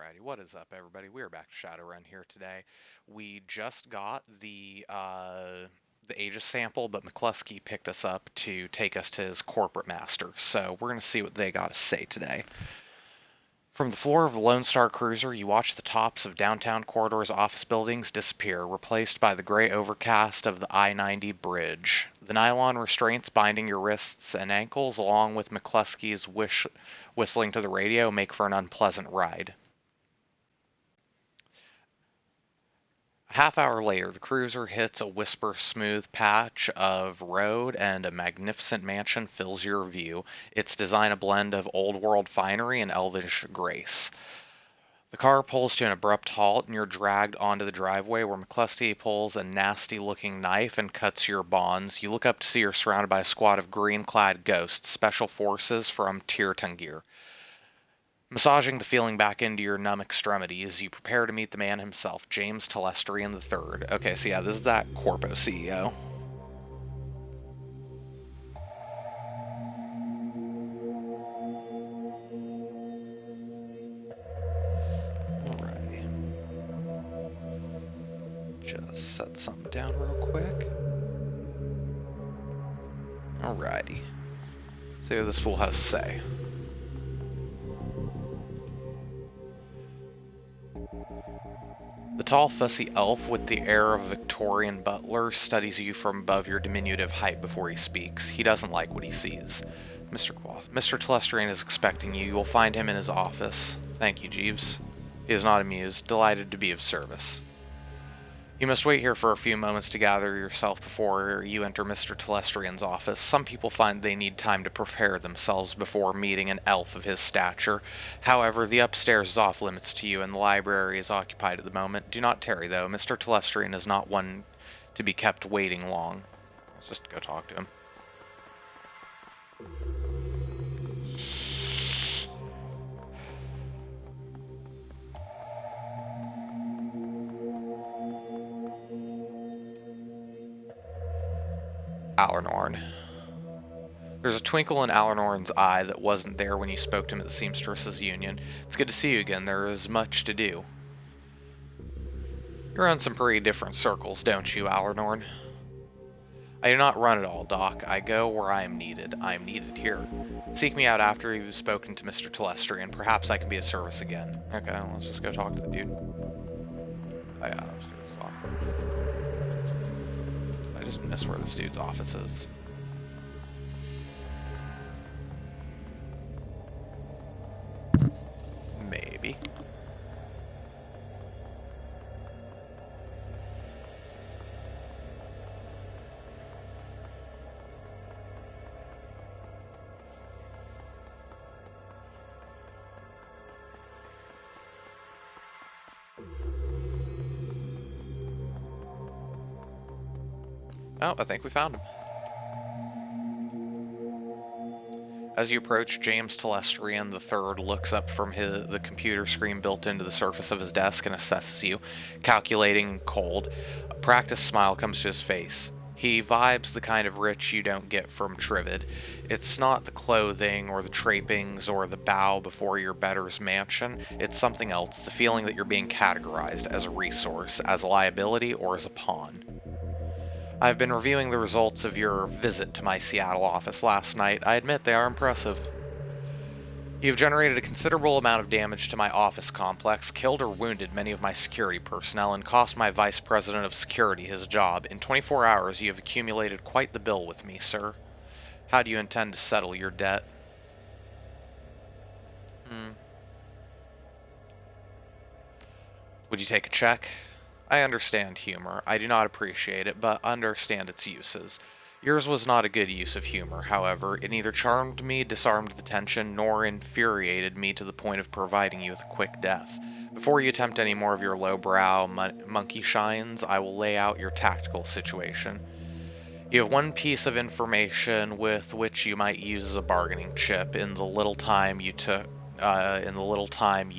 Alrighty, what is up, everybody? We're back to Shadowrun here today. We just got the Aegis sample, but McCluskey picked us up to take us to his corporate master. So we're gonna see what they got to say today. From the floor of the Lone Star Cruiser, you watch the tops of downtown corridor's office buildings disappear, replaced by the gray overcast of the I-90 bridge. The nylon restraints binding your wrists and ankles, along with McCluskey's whistling to the radio, make for an unpleasant ride. A half hour later, the cruiser hits a whisper-smooth patch of road and a magnificent mansion fills your view, its design a blend of old-world finery and elvish grace. The car pulls to an abrupt halt, and you're dragged onto the driveway where McCluskey pulls a nasty-looking knife and cuts your bonds. You look up to see you're surrounded by a squad of green-clad ghosts, special forces from Tirtangir. Massaging the feeling back into your numb extremities, you prepare to meet the man himself, James Telestrian III. Okay, so yeah, this is that Corpo CEO. Alrighty. Just set something down real quick. Alrighty. See what this fool has to say. The tall, fussy elf with the air of a Victorian butler studies you from above your diminutive height before he speaks. He doesn't like what he sees. Mr. Quoth, Mr. Telestrian is expecting you. You will find him in his office. Thank you, Jeeves. He is not amused, delighted to be of service. You must wait here for a few moments to gather yourself before you enter Mr. Telestrian's office. Some people find they need time to prepare themselves before meeting an elf of his stature. However, the upstairs is off limits to you, and the library is occupied at the moment. Do not tarry, though. Mr. Telestrian is not one to be kept waiting long. Let's just go talk to him. Alarnorn. There's a twinkle in Alarnorn's eye that wasn't there when you spoke to him at the Seamstresses Union. It's good to see you again. There is much to do. You run some pretty different circles, don't you, Alarnorn? I do not run at all, Doc. I go where I am needed. I am needed here. Seek me out after you've spoken to Mr. Telestrian. Perhaps I can be of service again. Okay, let's just go talk to the dude. Oh yeah, upstairs is office. I just missed where this dude's office is. Maybe. Oh, I think we found him. As you approach, James Telestrian III looks up from the computer screen built into the surface of his desk and assesses you, calculating cold. A practiced smile comes to his face. He vibes the kind of rich you don't get from Trivid. It's not the clothing or the trappings or the bow before your better's mansion. It's something else, the feeling that you're being categorized as a resource, as a liability, or as a pawn. I've been reviewing the results of your visit to my Seattle office last night. I admit they are impressive. You've generated a considerable amount of damage to my office complex, killed or wounded many of my security personnel, and cost my vice president of security his job. In 24 hours, you have accumulated quite the bill with me, sir. How do you intend to settle your debt? Would you take a check? I understand humor. I do not appreciate it, but understand its uses. Yours was not a good use of humor, however. It neither charmed me, disarmed the tension, nor infuriated me to the point of providing you with a quick death. Before you attempt any more of your lowbrow monkey shines, I will lay out your tactical situation. You have one piece of information with which you might use as a bargaining chip in the little time you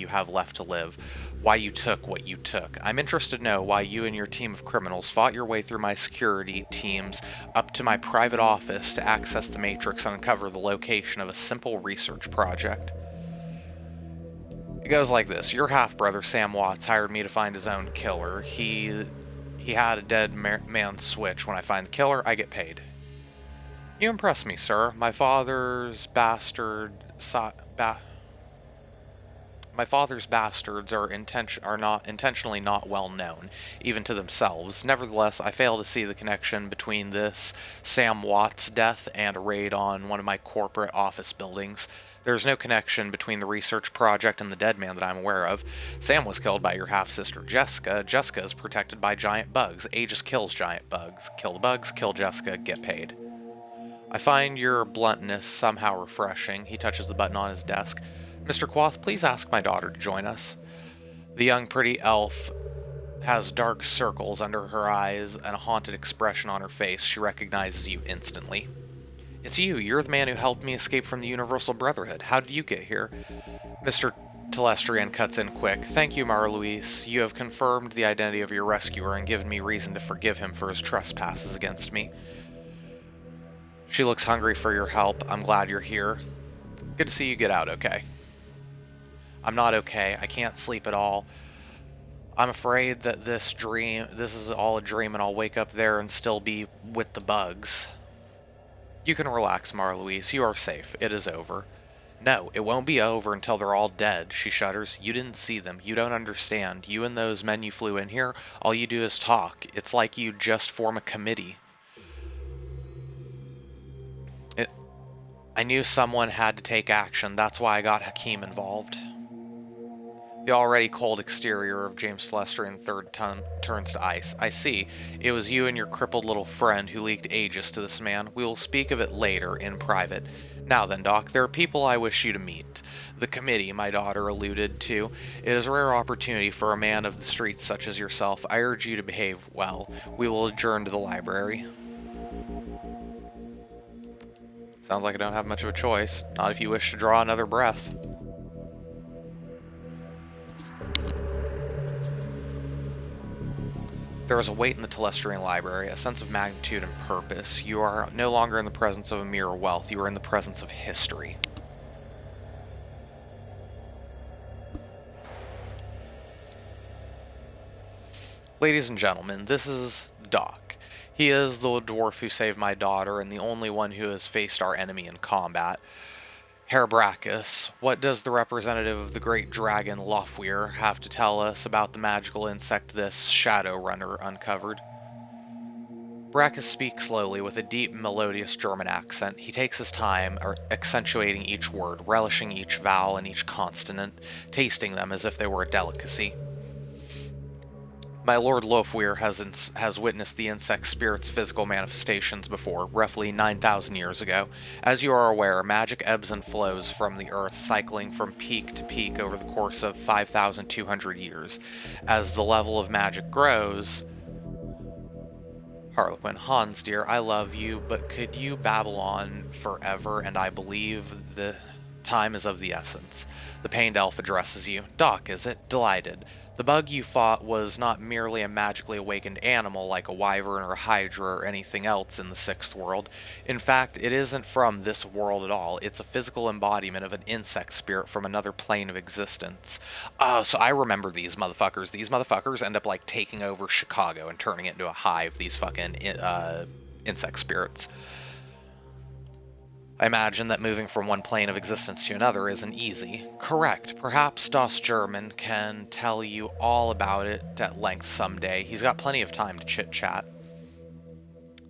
have left to live. Why you took what you took. I'm interested to know why you and your team of criminals fought your way through my security teams up to my private office to access the Matrix and uncover the location of a simple research project. It goes like this. Your half-brother, Sam Watts, hired me to find his own killer. He had a dead man switch. When I find the killer, I get paid. You impress me, sir. My father's bastards are not intentionally not well known, even to themselves. Nevertheless, I fail to see the connection between this Sam Watts death and a raid on one of my corporate office buildings. There's no connection between the research project and the dead man that I'm aware of. Sam was killed by your half-sister Jessica. Jessica is protected by giant bugs. Aegis kills giant bugs. Kill the bugs, kill Jessica, get paid. I find your bluntness somehow refreshing. He touches the button on his desk. Mr. Quoth, please ask my daughter to join us. The young pretty elf has dark circles under her eyes and a haunted expression on her face. She recognizes you instantly. It's you. You're the man who helped me escape from the Universal Brotherhood. How did you get here? Mr. Telestrian cuts in quick. Thank you, Mara Louise. You have confirmed the identity of your rescuer and given me reason to forgive him for his trespasses against me. She looks hungry for your help. I'm glad you're here. Good to see you get out okay. I'm not okay. I can't sleep at all. I'm afraid that this is all a dream, and I'll wake up there and still be with the bugs. You can relax, Mara Louise. You are safe. It is over. No, it won't be over until they're all dead, she shudders. You didn't see them. You don't understand. You and those men you flew in here, all you do is talk. It's like you just form a committee. I knew someone had to take action. That's why I got Hakim involved. The already cold exterior of James Telestrian III turns to ice. I see. It was you and your crippled little friend who leaked Aegis to this man. We will speak of it later, in private. Now then, Doc, there are people I wish you to meet. The committee, my daughter alluded to. It is a rare opportunity for a man of the streets such as yourself. I urge you to behave well. We will adjourn to the library. Sounds like I don't have much of a choice. Not if you wish to draw another breath. There is a weight in the Telestrian library, a sense of magnitude and purpose. You are no longer in the presence of a mere wealth. You are in the presence of history. Ladies and gentlemen, this is Doc. He is the dwarf who saved my daughter and the only one who has faced our enemy in combat. Herr Brachus, what does the representative of the great dragon Lofweir have to tell us about the magical insect this Shadowrunner uncovered? Brachus speaks slowly with a deep, melodious German accent. He takes his time, accentuating each word, relishing each vowel and each consonant, tasting them as if they were a delicacy. My lord Lofweir has witnessed the insect spirit's physical manifestations before, roughly 9,000 years ago. As you are aware, magic ebbs and flows from the earth, cycling from peak to peak over the course of 5,200 years. As the level of magic grows... Harlequin, Hans dear, I love you, but could you babble on forever, and I believe the time is of the essence. The pained elf addresses you. Doc, is it? Delighted. The bug you fought was not merely a magically awakened animal like a wyvern or a hydra or anything else in the sixth world. In fact, it isn't from this world at all. It's a physical embodiment of an insect spirit from another plane of existence. So I remember these motherfuckers. These motherfuckers end up like taking over Chicago and turning it into a hive, these fucking insect spirits. I imagine that moving from one plane of existence to another isn't easy. Correct. Perhaps Das German can tell you all about it at length someday. He's got plenty of time to chit-chat.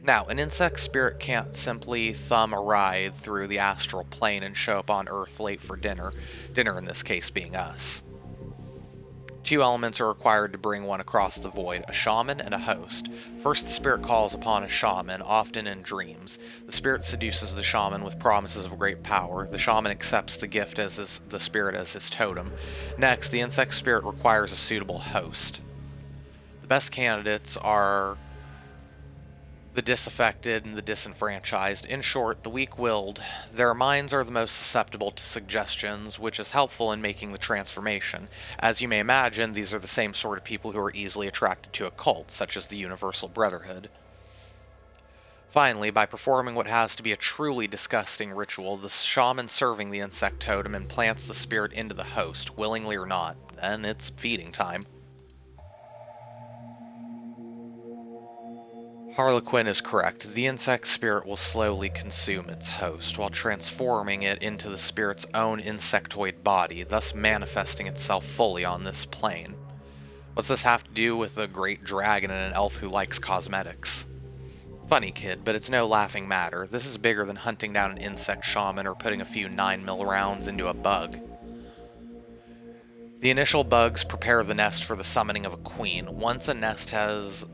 Now, an insect spirit can't simply thumb a ride through the astral plane and show up on Earth late for dinner. Dinner in this case being us. Two elements are required to bring one across the void, a shaman and a host. First, the spirit calls upon a shaman, often in dreams. The spirit seduces the shaman with promises of great power. The shaman accepts the gift as the spirit as his totem. Next, the insect spirit requires a suitable host. The best candidates are the disaffected and the disenfranchised. In short, the weak-willed. Their minds are the most susceptible to suggestions, which is helpful in making the transformation. As you may imagine, these are the same sort of people who are easily attracted to a cult, such as the Universal Brotherhood. Finally, by performing what has to be a truly disgusting ritual, the shaman serving the insect totem implants the spirit into the host, willingly or not. Then it's feeding time. Harlequin is correct. The insect spirit will slowly consume its host, while transforming it into the spirit's own insectoid body, thus manifesting itself fully on this plane. What's this have to do with a great dragon and an elf who likes cosmetics? Funny kid, but it's no laughing matter. This is bigger than hunting down an insect shaman or putting a few 9mm rounds into a bug. The initial bugs prepare the nest for the summoning of a queen. Once a nest has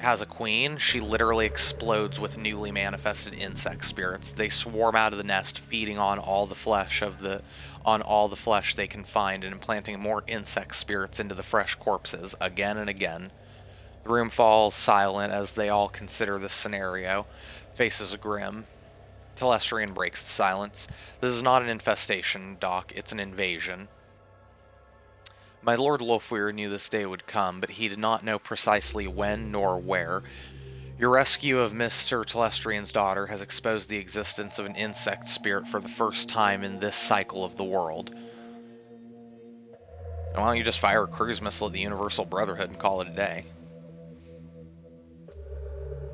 a queen, she literally explodes with newly manifested insect spirits. They swarm out of the nest, feeding on all the flesh they can find and implanting more insect spirits into the fresh corpses again and again. The room falls silent as they all consider this scenario. Faces grim. Telestrian breaks the silence. This is not an infestation, Doc. It's an invasion. My Lord Lofweir knew this day would come, but he did not know precisely when nor where. Your rescue of Mr. Telestrian's daughter has exposed the existence of an insect spirit for the first time in this cycle of the world. Why don't you just fire a cruise missile at the Universal Brotherhood and call it a day?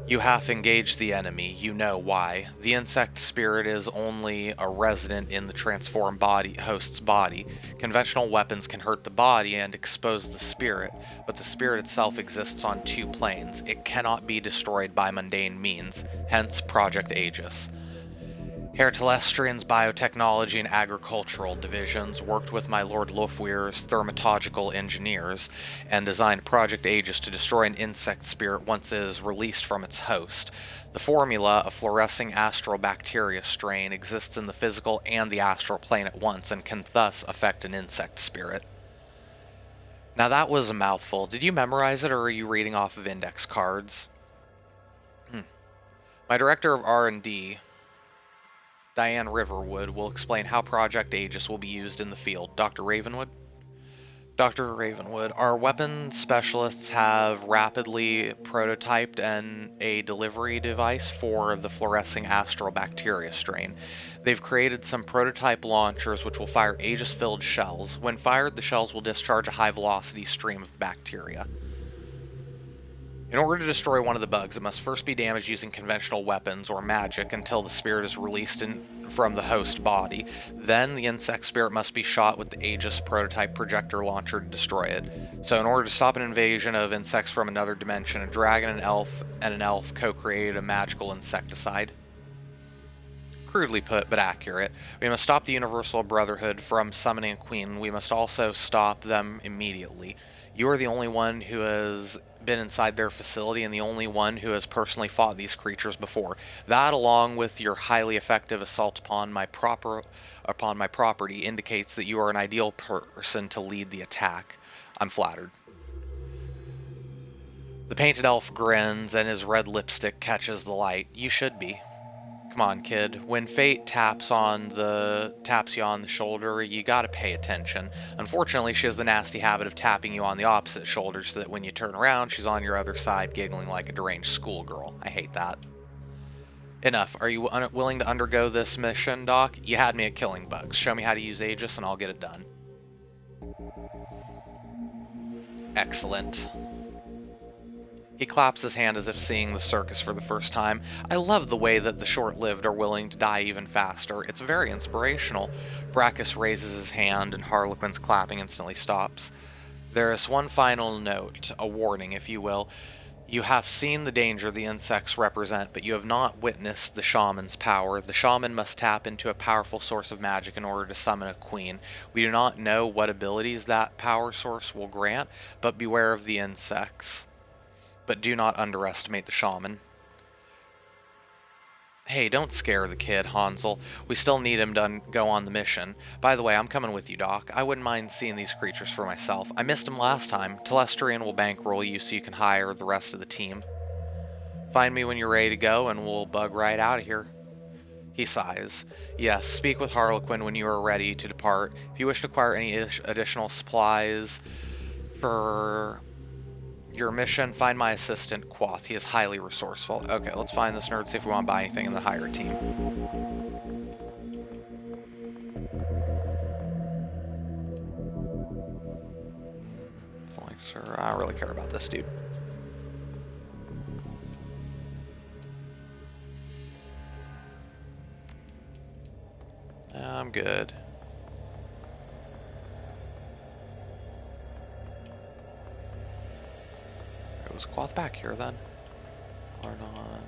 You half engage the enemy, you know why. The insect spirit is only a resident in the transformed host's body. Conventional weapons can hurt the body and expose the spirit, but the spirit itself exists on two planes. It cannot be destroyed by mundane means, hence Project Aegis. Herr Telestrian's biotechnology and agricultural divisions worked with my Lord Lofweir's thermatological engineers and designed Project Aegis to destroy an insect spirit once it is released from its host. The formula, a fluorescing astrobacteria strain, exists in the physical and the astral plane at once and can thus affect an insect spirit. Now that was a mouthful. Did you memorize it or are you reading off of index cards? My director of R&D, Diane Riverwood, will explain how Project Aegis will be used in the field. Dr. Ravenwood? Dr. Ravenwood, our weapons specialists have rapidly prototyped a delivery device for the fluorescing astrobacteria strain. They've created some prototype launchers which will fire Aegis-filled shells. When fired, the shells will discharge a high-velocity stream of bacteria. In order to destroy one of the bugs, it must first be damaged using conventional weapons or magic until the spirit is released from the host body. Then the insect spirit must be shot with the Aegis prototype projector launcher to destroy it. So in order to stop an invasion of insects from another dimension, a dragon and an elf co-created a magical insecticide. Crudely put, but accurate. We must stop the Universal Brotherhood from summoning a queen. We must also stop them immediately. You are the only one who has been inside their facility and the only one who has personally fought these creatures before. That, along with your highly effective assault upon my property, indicates that you are an ideal person to lead the attack. I'm flattered. The painted elf grins and his red lipstick catches the light. You should be. Come on, kid. When fate taps you on the shoulder, you gotta pay attention. Unfortunately, she has the nasty habit of tapping you on the opposite shoulder so that when you turn around, she's on your other side giggling like a deranged schoolgirl. I hate that. Enough. Are you willing to undergo this mission, Doc? You had me at killing bugs. Show me how to use Aegis and I'll get it done. Excellent. He claps his hand as if seeing the circus for the first time. I love the way that the short-lived are willing to die even faster. It's very inspirational. Brachus raises his hand and Harlequin's clapping instantly stops. There is one final note, a warning, if you will. You have seen the danger the insects represent, but you have not witnessed the shaman's power. The shaman must tap into a powerful source of magic in order to summon a queen. We do not know what abilities that power source will grant, but beware of the insects. But do not underestimate the shaman. Hey, don't scare the kid, Hansel. We still need him to go on the mission. By the way, I'm coming with you, Doc. I wouldn't mind seeing these creatures for myself. I missed him last time. Telestrian will bankroll you so you can hire the rest of the team. Find me when you're ready to go and we'll bug right out of here. He sighs. Yes, speak with Harlequin when you are ready to depart. If you wish to acquire any additional supplies for Your mission, find my assistant, Quoth. He is highly resourceful. Okay, let's find this nerd, see if we want to buy anything in the higher team. It's like, sir, I don't really care about this dude. I'm good. Was Quoth back here then? Or not?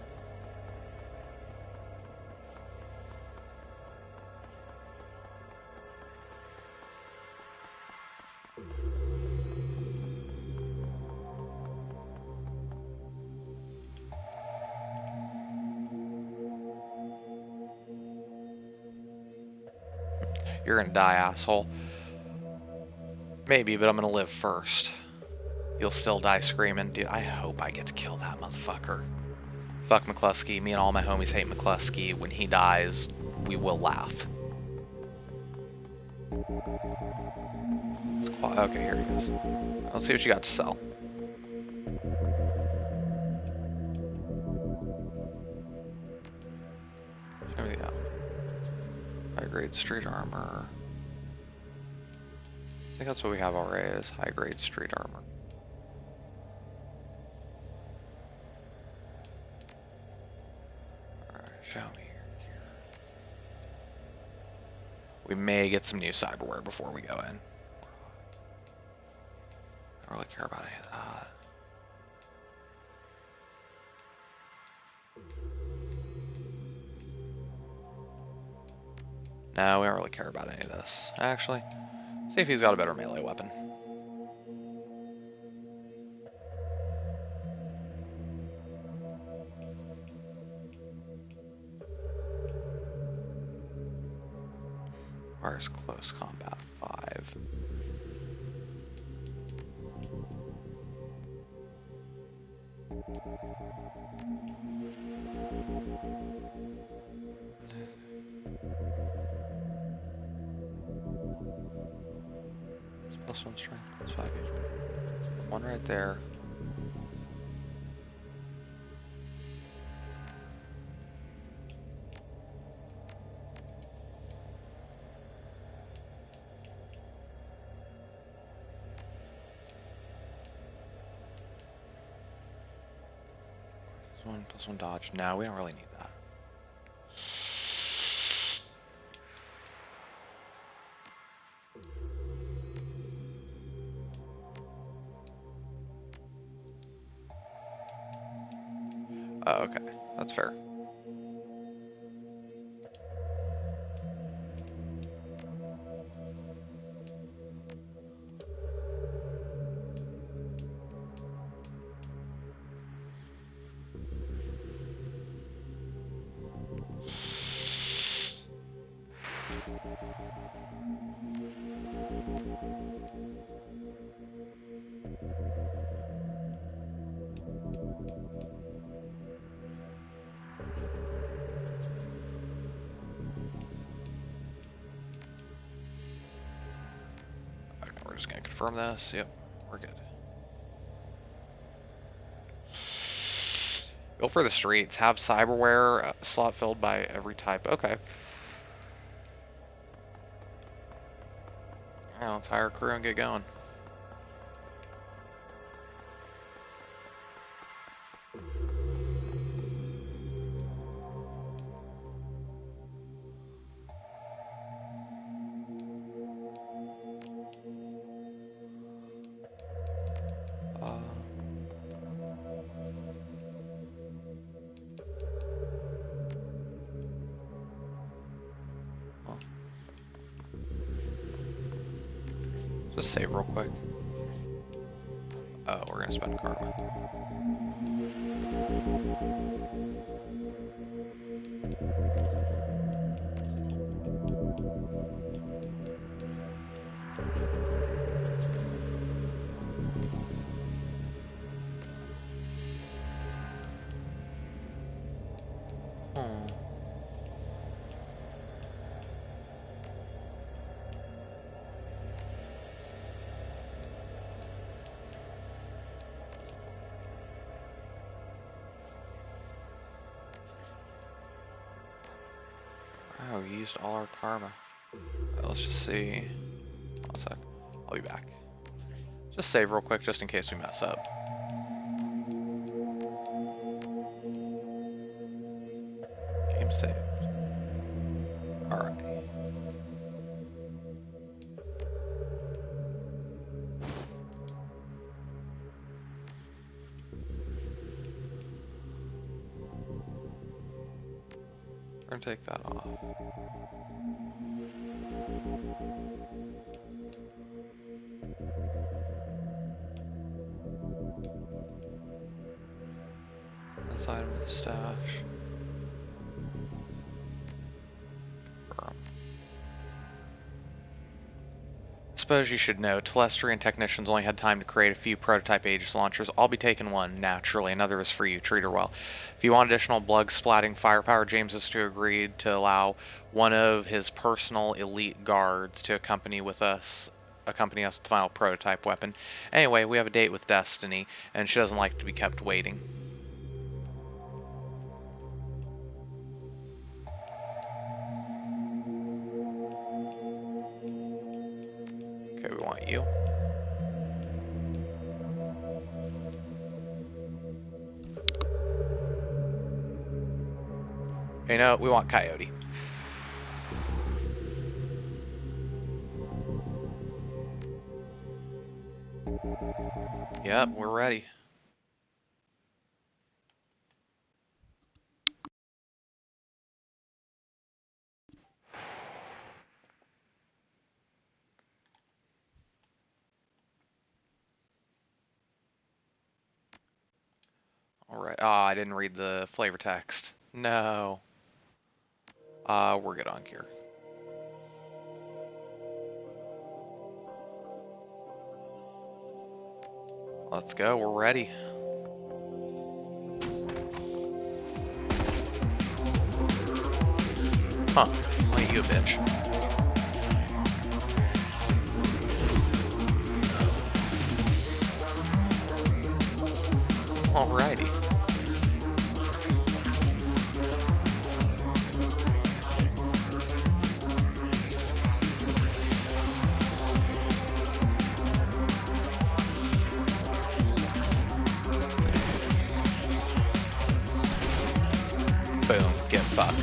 You're gonna die, asshole. Maybe, but I'm gonna live first. You'll still die screaming. Dude, I hope I get to kill that motherfucker. Fuck McCluskey. Me and all my homies hate McCluskey. When he dies, we will laugh. Okay, here he is. Let's see what you got to sell. Show me the high grade street armor. I think that's what we have already, is high grade street armor. Alright, show me here. We may get some new cyberware before we go in. I don't really care about any of that. No, we don't really care about any of this. Actually, see if he's got a better melee weapon. Requires close combat 5. +1 strength, +5 HP. One right there. +1 dodge. No, we don't really need that. Oh, okay. That's fair. We're just gonna confirm this. Yep, we're good. Go for the streets. Have cyberware slot filled by every type. Okay. Alright, let's hire a crew and get going. Just save real quick. Oh, we're gonna spend karma. used all our karma. Right, let's just see. One sec. I'll be back. Just save real quick just in case we mess up. Game saved. Alright. We're gonna take that off. That's item in the stash. Confirm. I suppose you should know, Telestrian technicians only had time to create a few prototype Aegis launchers. I'll be taking one, naturally. Another is for you. Treat her well. If you want additional blood-splatting firepower, James has to agree to allow one of his personal elite guards to accompany us to the final prototype weapon. Anyway, we have a date with Destiny, and she doesn't like to be kept waiting. Okay, we want you. You know, we want Coyote. Yep, we're ready. Alright. Ah, I didn't read the flavor text. No. We're good on gear. Let's go, we're ready. Huh, look at you, bitch. Alrighty. Boom, get fucked.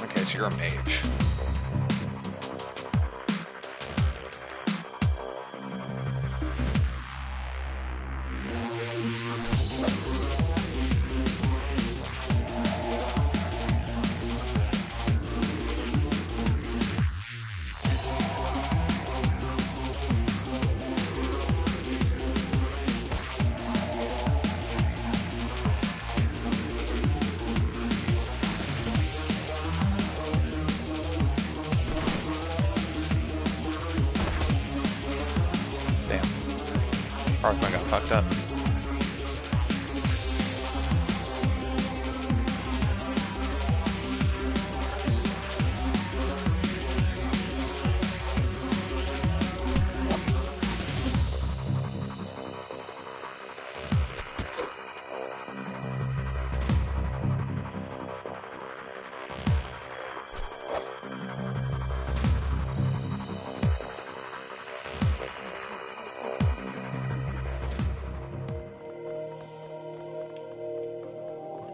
Okay, so you're a mage. Hearthman got fucked up.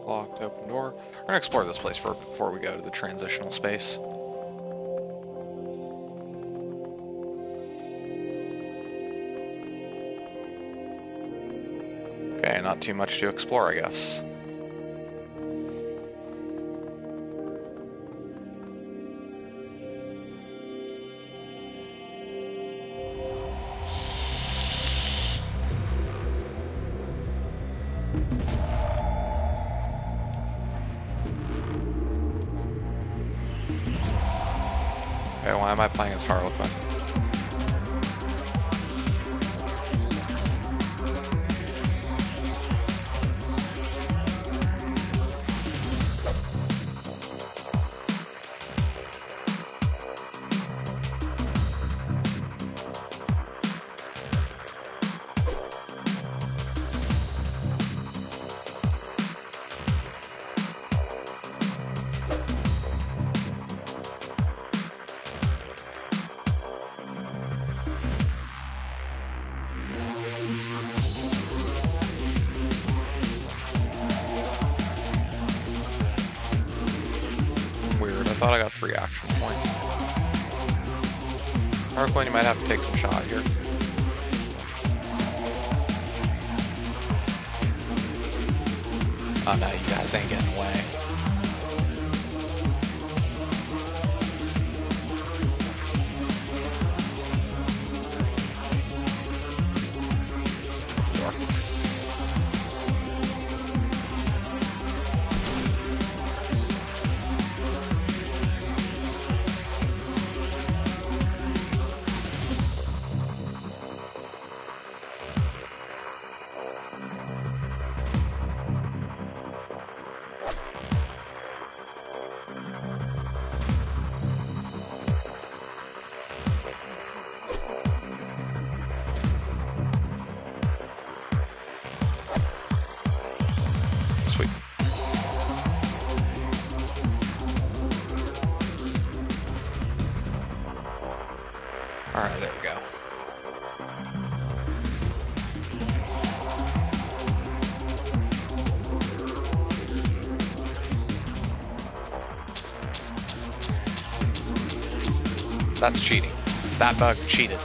Locked, open door. We're gonna explore this place before we go to the transitional space. Okay, not too much to explore, I guess. Okay, why am I playing as Harlequin? thought I got 3 action points. Harlequin, you might have to take some shot here. Oh no, you guys ain't getting away. Alright, there we go. That's cheating. That bug cheated.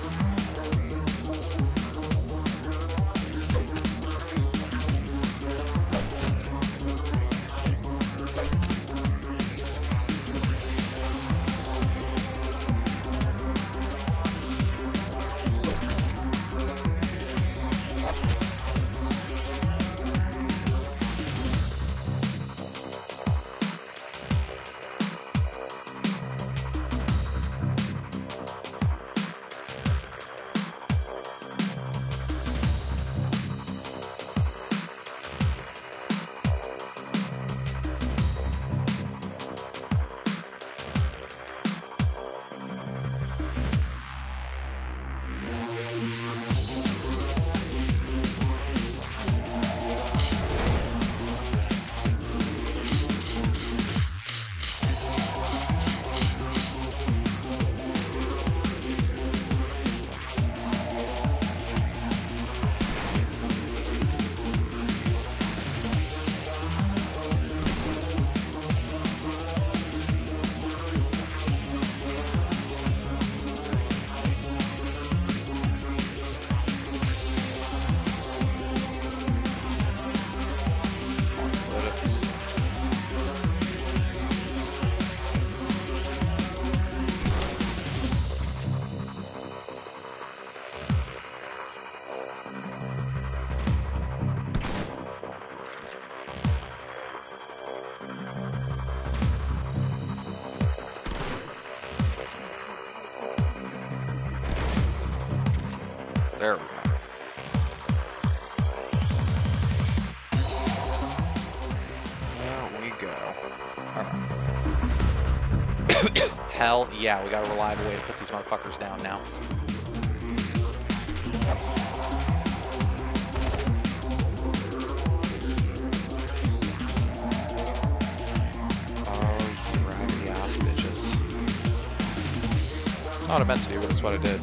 There we go. There we go. Alright. Hell yeah, we got a reliable way to put these motherfuckers down now. Oh, you raggedy ass bitches. It's not what I meant to do, but it's what I did.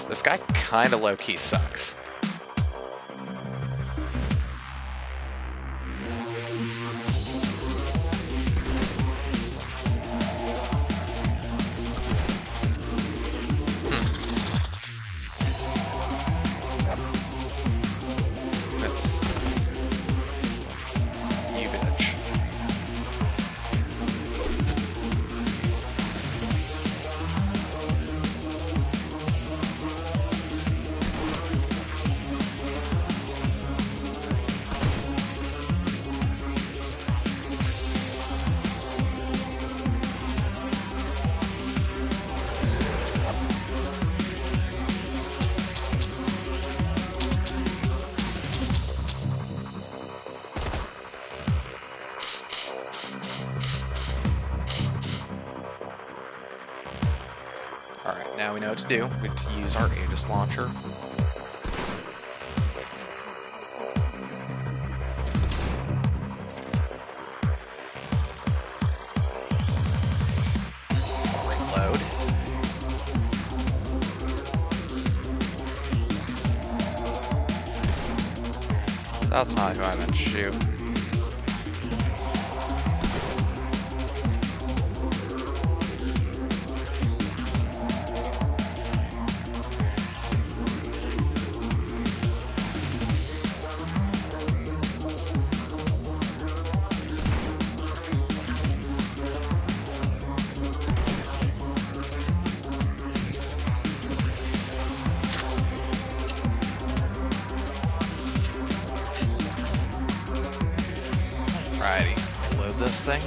This guy kinda low-key sucks. Now we know what to do. We have to use our Aegis launcher. Reload. That's not who I meant to shoot. Alrighty, load this thing.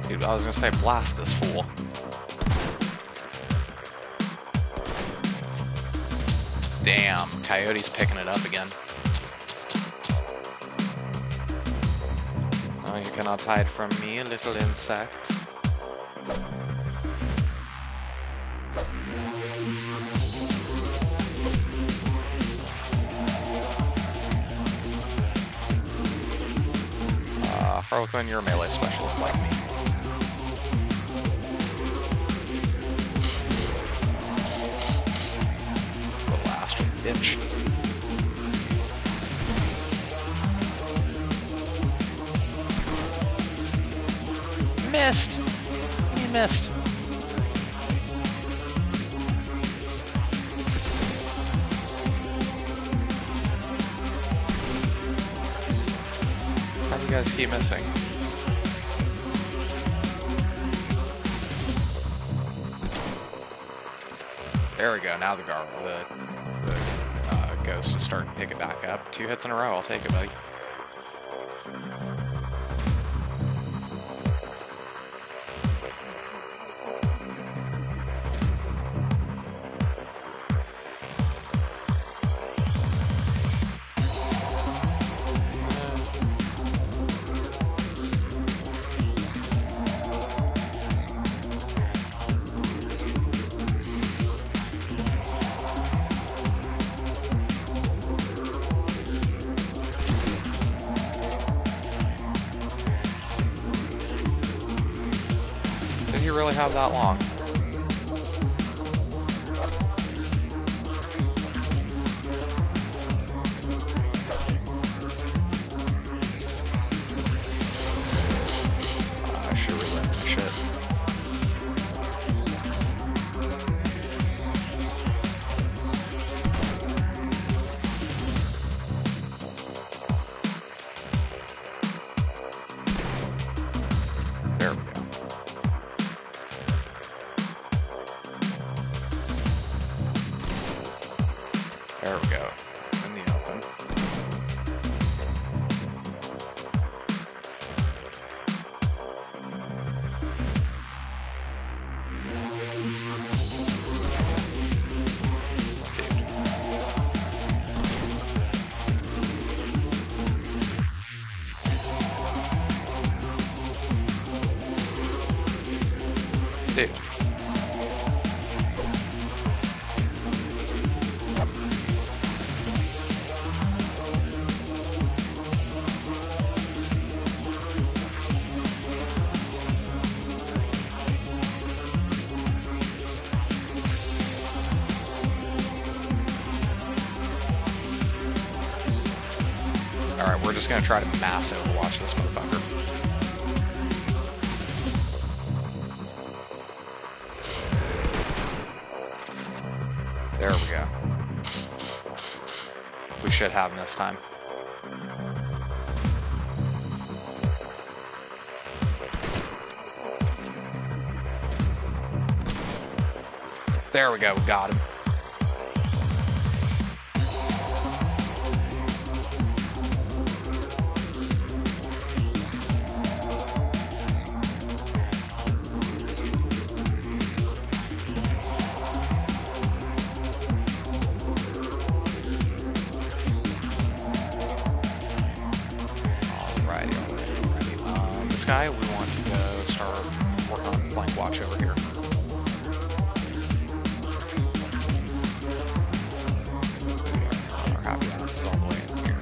Dude, I was gonna say blast this fool. Damn, Coyote's picking it up again. Oh, you cannot hide from me, little insect. Harlequin, you're a melee specialist like me. The last one, bitch. Missed! You missed. How do you guys keep missing? There we go. Now the ghost is starting to pick it back up. 2 hits in a row. I'll take it, buddy. Did he really have that long? I should relearn that shit. There we go. There we go. In the open. Dude. Alright, we're just gonna try to mass overwatch this motherfucker. There we go. We should have him this time. There we go, we got him. Alrighty. this guy, we want to go start working on flank watch over here. Our happy ass is all the way in here.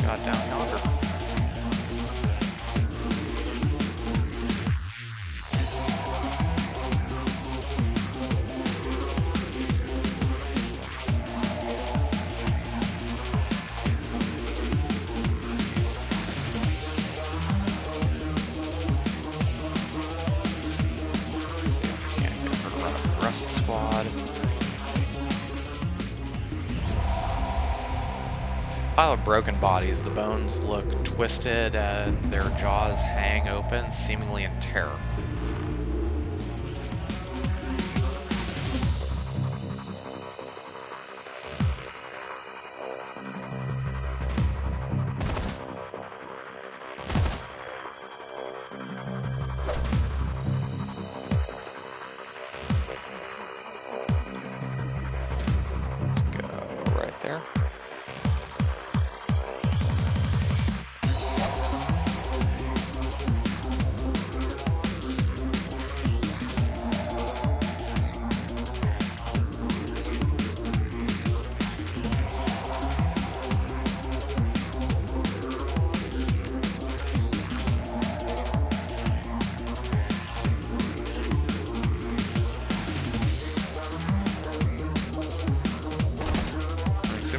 God, down yonder. Can't get her to run up the rest of the squad. Pile of broken bodies. The bones look twisted and their jaws hang open, seemingly in terror. Let's go right there.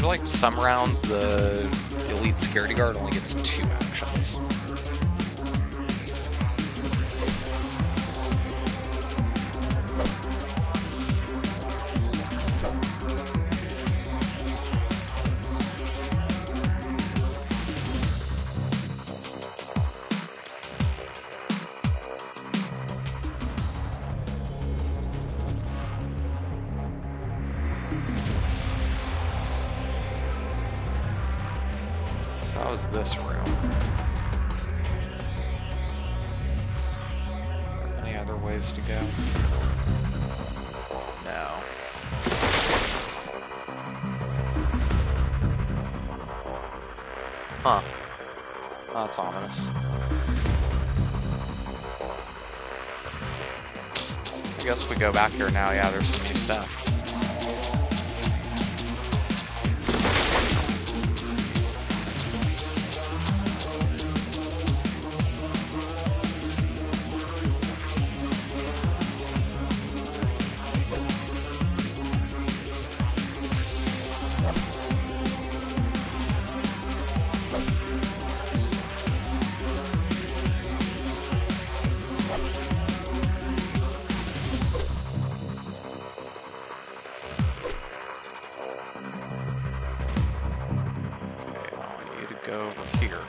Like some rounds, the elite security guard only gets 2 actions. That was this room. Any other ways to go? No. Huh. That's ominous. I guess we go back here now. Yeah, there's some new stuff. Go over here.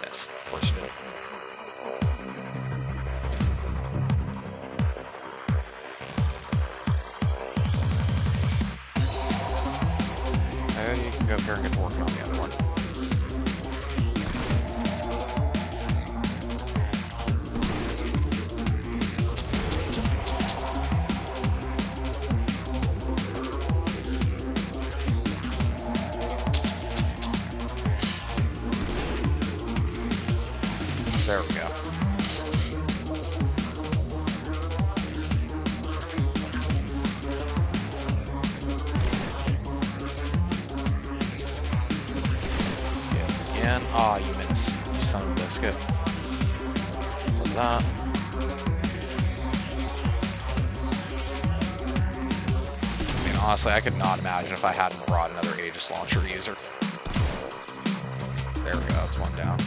Yes, of course you do. You can go up here and get working on the other one. There we go. Again. Ah, you missed. You son of a biscuit. What's that? I mean, honestly, I could not imagine if I hadn't brought another Aegis launcher user. There we go. That's one down.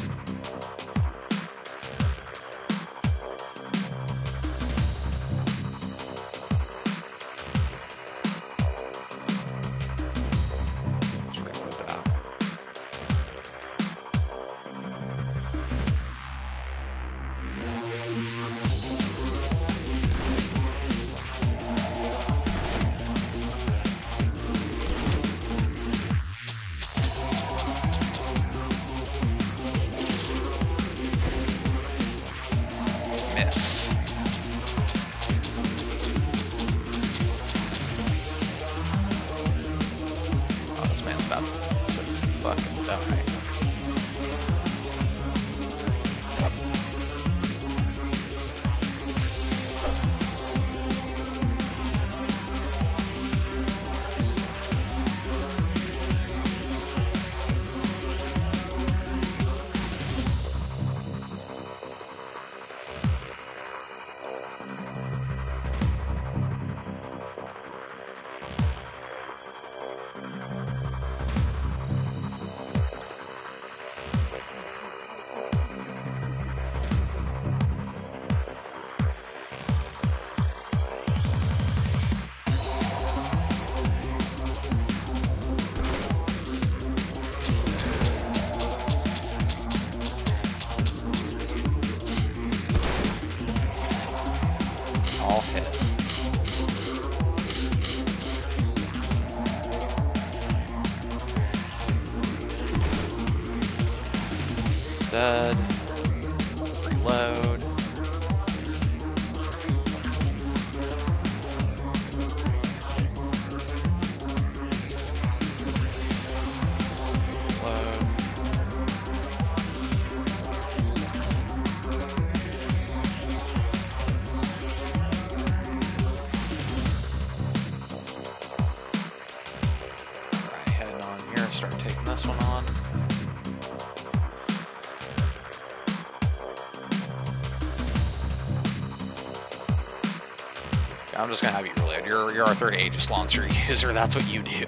die. All hit. Dead. Reload. Reload. Alright, heading on here, start taking this one on. I'm just gonna have you reload. You're our third Aegis launcher user, that's what you do.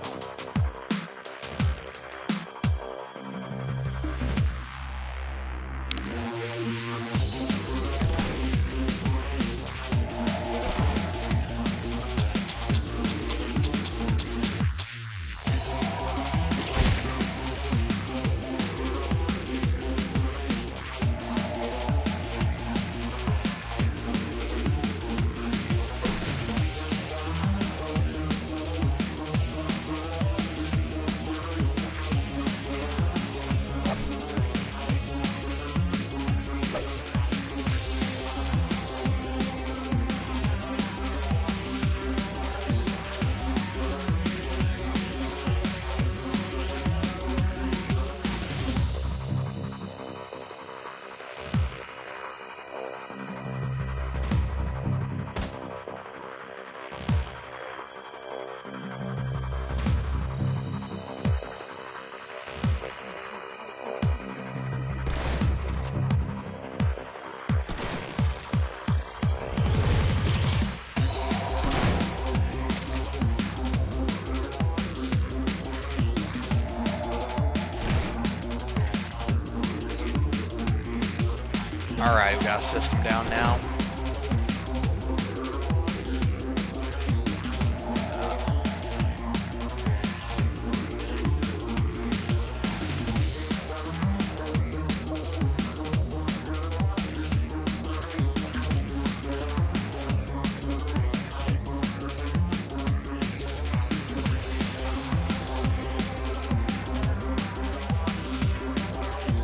Alright, we got a system down now.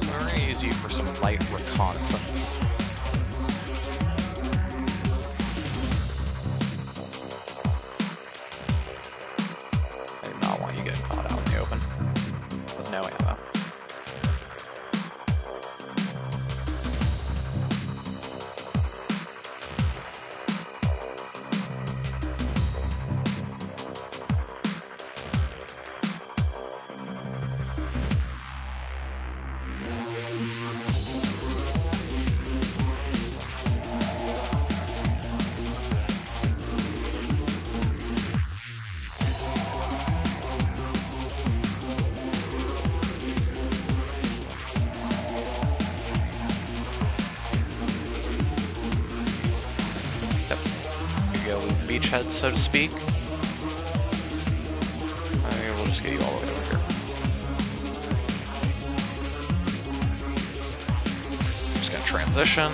We're going to use you for some light reconnaissance. I do not want you getting caught out in the open with no ammo. Beachhead, so to speak. We'll just get you all the way over here. Just gonna transition.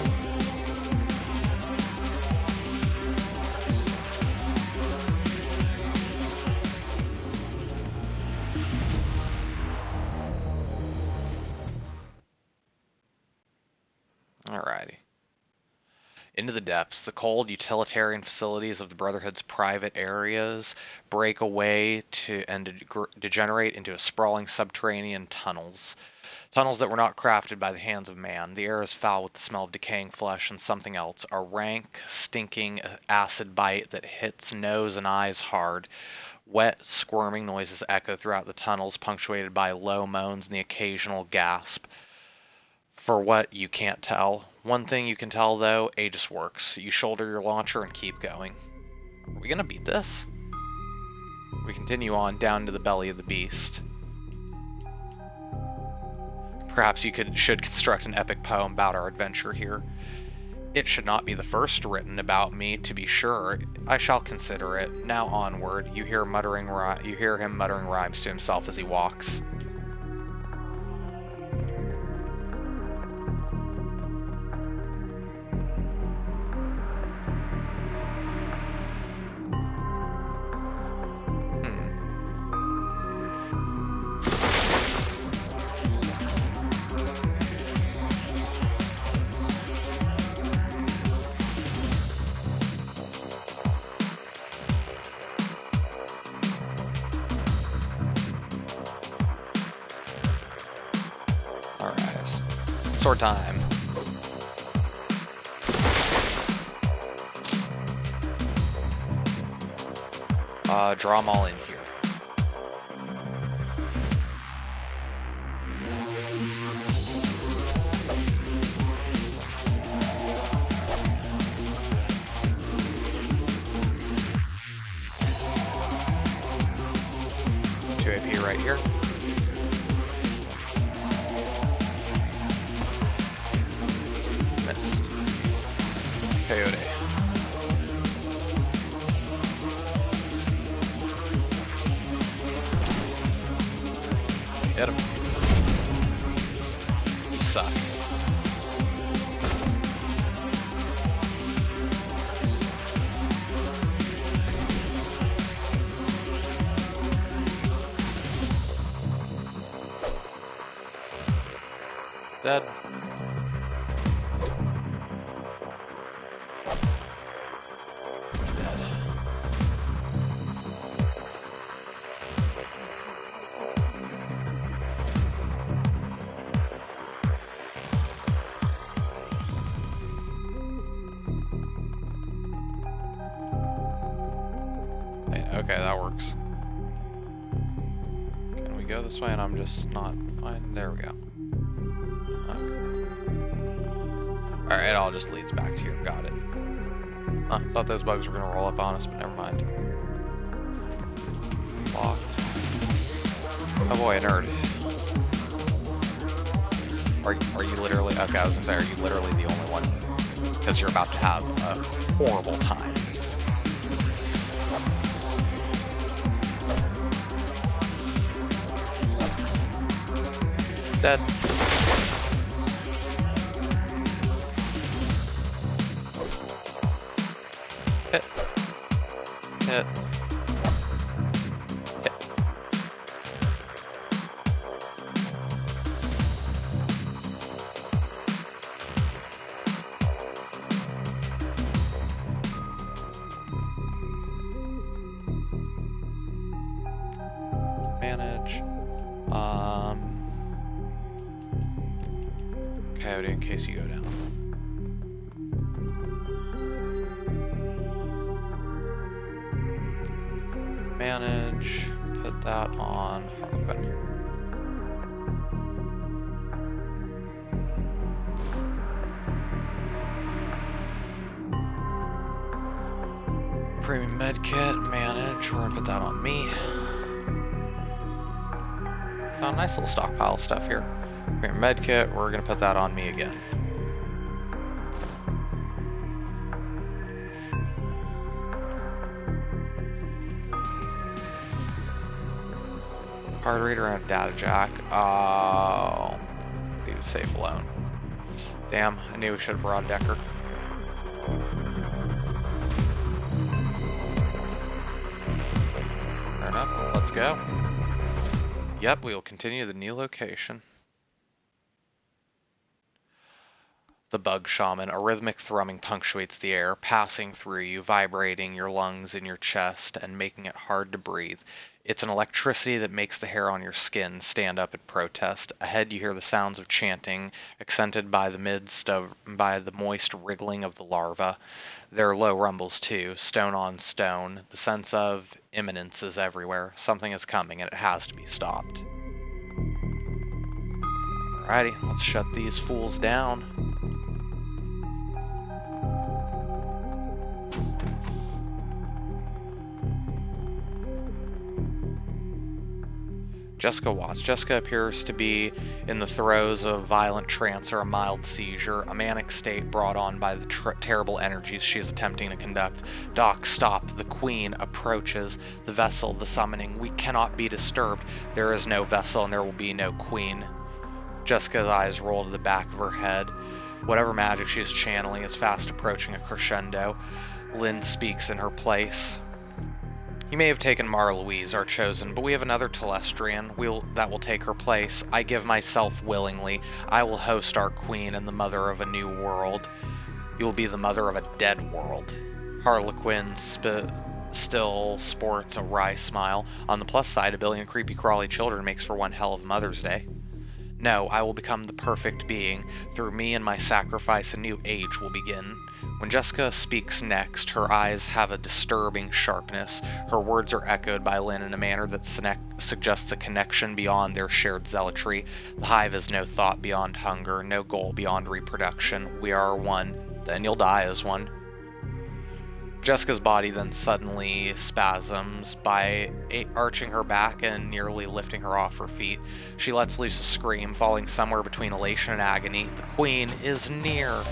Alrighty. Into the depths, the cold utilitarian facilities of the Brotherhood's private areas break away and degenerate into sprawling subterranean tunnels. Tunnels that were not crafted by the hands of man. The air is foul with the smell of decaying flesh and something else, a rank, stinking acid bite that hits nose and eyes hard. Wet, squirming noises echo throughout the tunnels, punctuated by low moans and the occasional gasp. For what, you can't tell. One thing you can tell, though, Aegis works. You shoulder your launcher and keep going. Are we gonna beat this? We continue on down to the belly of the beast. Perhaps you should construct an epic poem about our adventure here. It should not be the first written about me, to be sure. I shall consider it. Now onward. You hear him muttering rhymes to himself as he walks. Sword time. Draw them all in here. Two AP right here. Coyote. Hit him. You suck. Dead. Okay, that works. Can we go this way and I'm just not fine? There we go. Okay. Alright, it all just leads back to here. Got it. Huh, thought those bugs were gonna roll up on us, but never mind. Locked. Oh boy, a nerd. Are you literally... Okay, I was gonna say, are you literally the only one? Because you're about to have a horrible time. Dead. Hit. Hit. Hit. Manage. Coyote in case you go down. Manage, put that on Harlequin. Premium medkit, manage, we're gonna put that on me. Found a nice little stockpile of stuff here. Premium medkit, we're gonna put that on me again. Card reader and a data jack. Oh, leave it safe alone. Damn, I knew we should have brought Decker. Fair enough, let's go. Yep, we will continue to the new location. The bug shaman, a rhythmic thrumming punctuates the air, passing through you, vibrating your lungs in your chest, and making it hard to breathe. It's an electricity that makes the hair on your skin stand up in protest. Ahead you hear the sounds of chanting, accented by the moist wriggling of the larva. There are low rumbles too, stone on stone. The sense of imminence is everywhere. Something is coming and it has to be stopped. Alrighty, let's shut these fools down. Jessica Watts. Jessica appears to be in the throes of violent trance or a mild seizure, a manic state brought on by the terrible energies she is attempting to conduct. Doc, stop. The Queen approaches. The vessel, the summoning. We cannot be disturbed. There is no vessel and there will be no Queen. Jessica's eyes roll to the back of her head. Whatever magic she is channeling is fast approaching a crescendo. Lynn speaks in her place. You may have taken Mara Louise, our chosen, but we have another Telestrian that will take her place. I give myself willingly. I will host our queen and the mother of a new world. You will be the mother of a dead world. Harlequin still sports a wry smile. On the plus side, a billion creepy crawly children makes for one hell of Mother's Day. No, I will become the perfect being. Through me and my sacrifice, a new age will begin. When Jessica speaks next, her eyes have a disturbing sharpness. Her words are echoed by Lynn in a manner that suggests a connection beyond their shared zealotry. The hive is no thought beyond hunger, no goal beyond reproduction. We are one. Then you'll die as one. Jessica's body then suddenly spasms by arching her back and nearly lifting her off her feet. She lets loose a scream, falling somewhere between elation and agony. The Queen is near.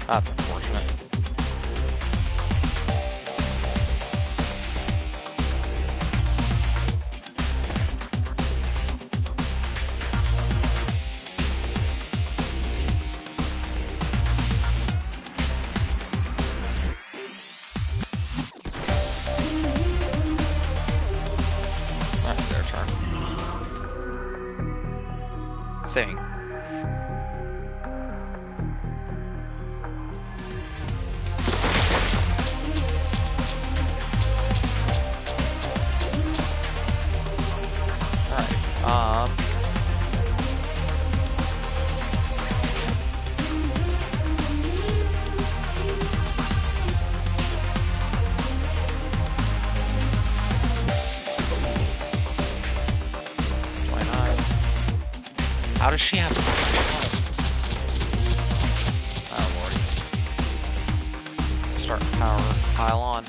That's unfortunate. That's their turn. Thing. How does she have so much health? Oh lordy. Start power, pile on.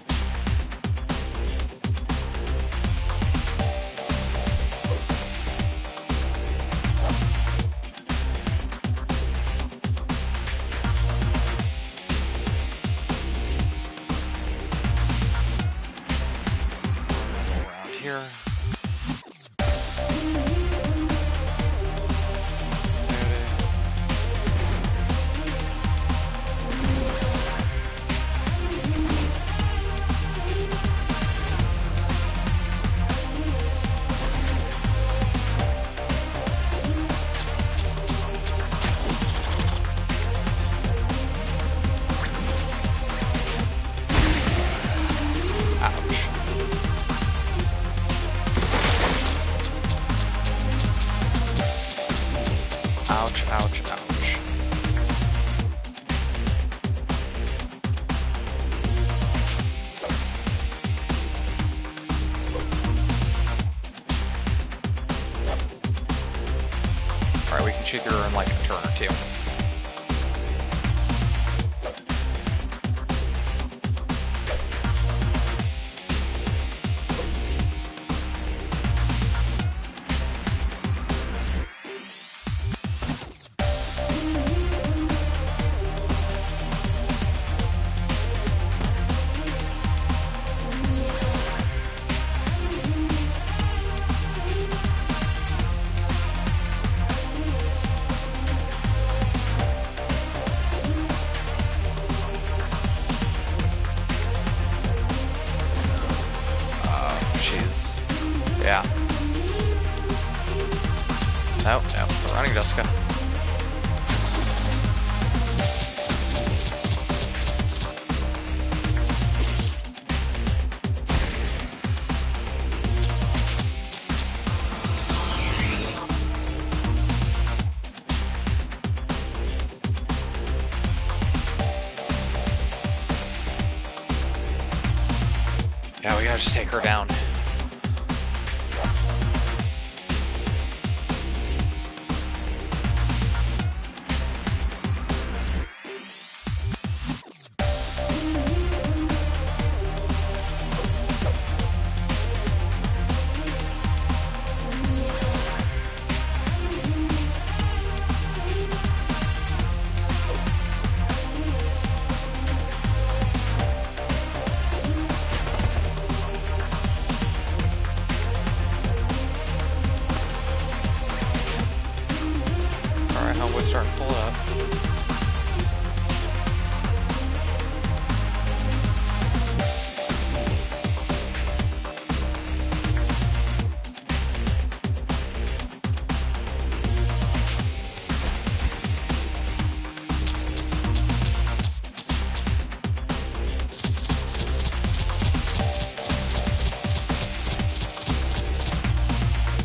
Around here. Ouch, ouch, ouch. Alright, we can cheat through her in like a turn or two. Jessica. Yeah, we gotta just take her down. Starting to pull up.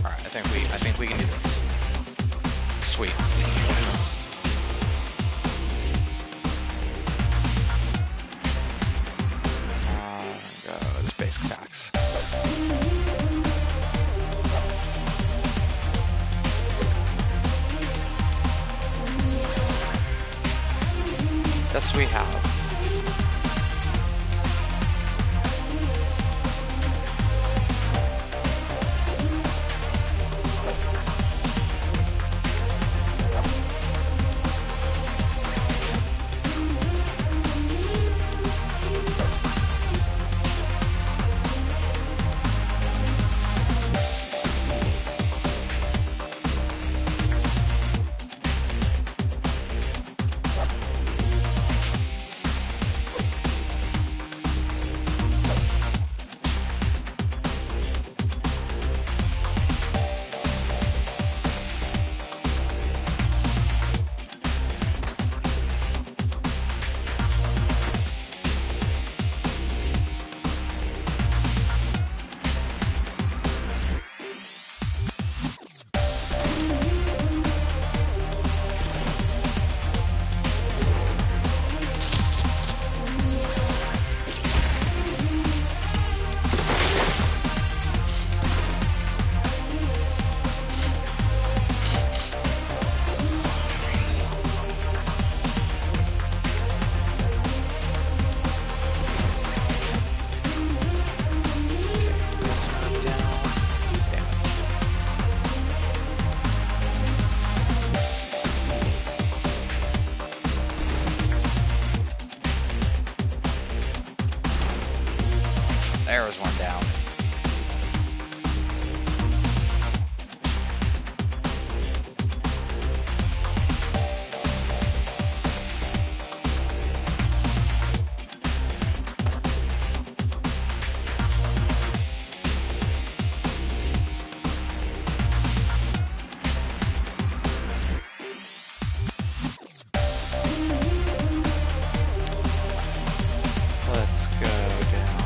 All right, I think we can do this. Sweet. Basic attacks. This we have. There was one down. Let's go down.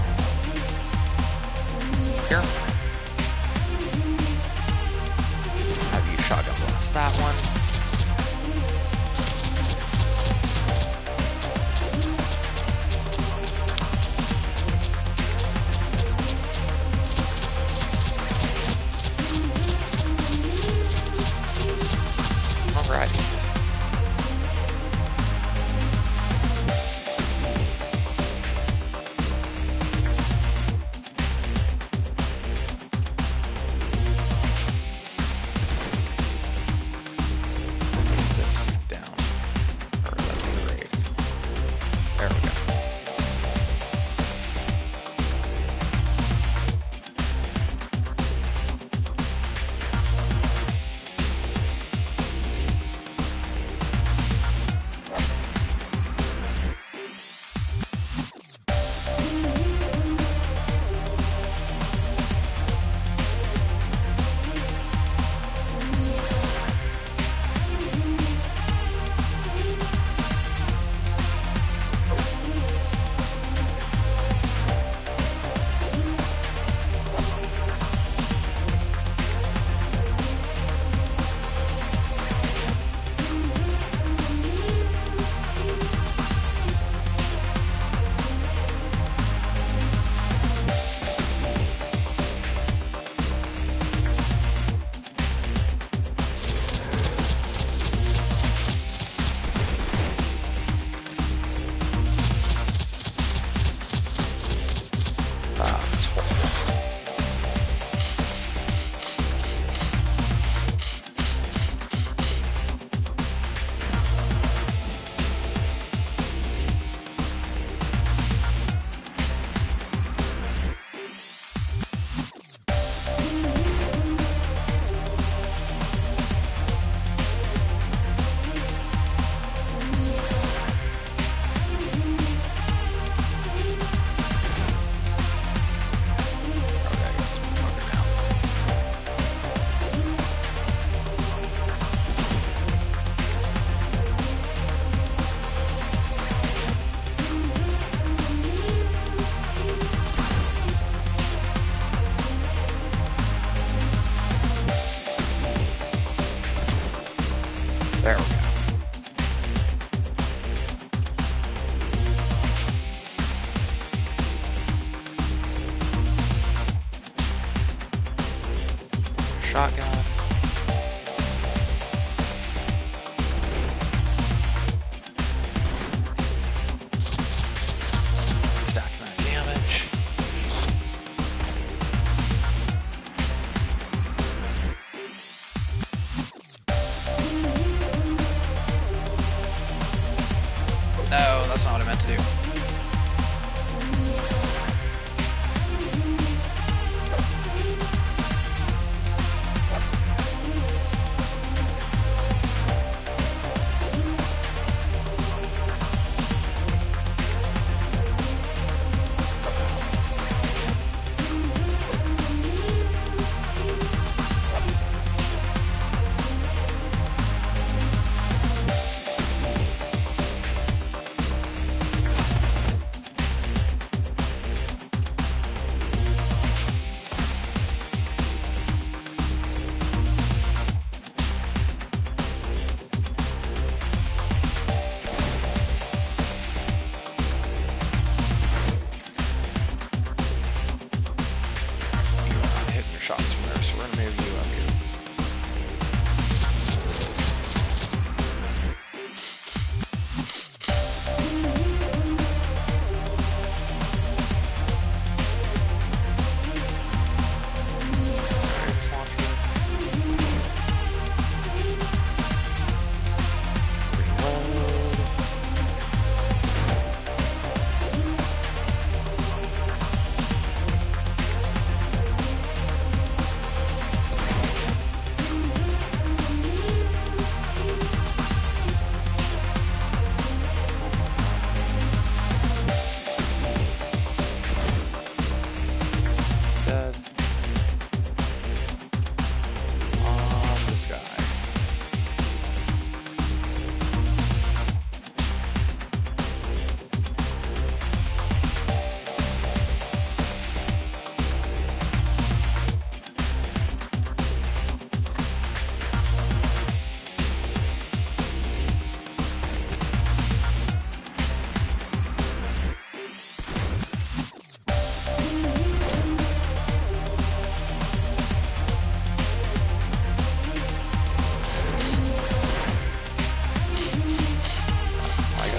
shotgun. Stacking that damage. No, that's not what I meant to do. Shots from there, so we're gonna move you up here.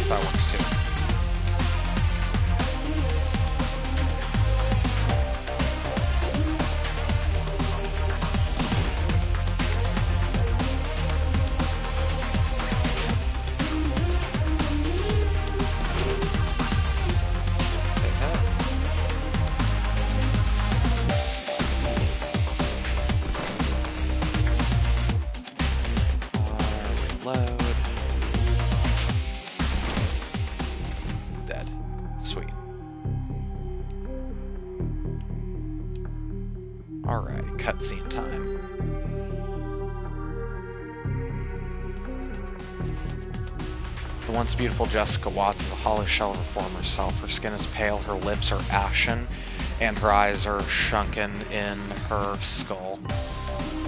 That works too. Reload. Dead. Sweet. Alright, cutscene time. The once beautiful Jessica Watts is a hollow shell of her former self. Her skin is pale, her lips are ashen, and her eyes are shrunken in her skull.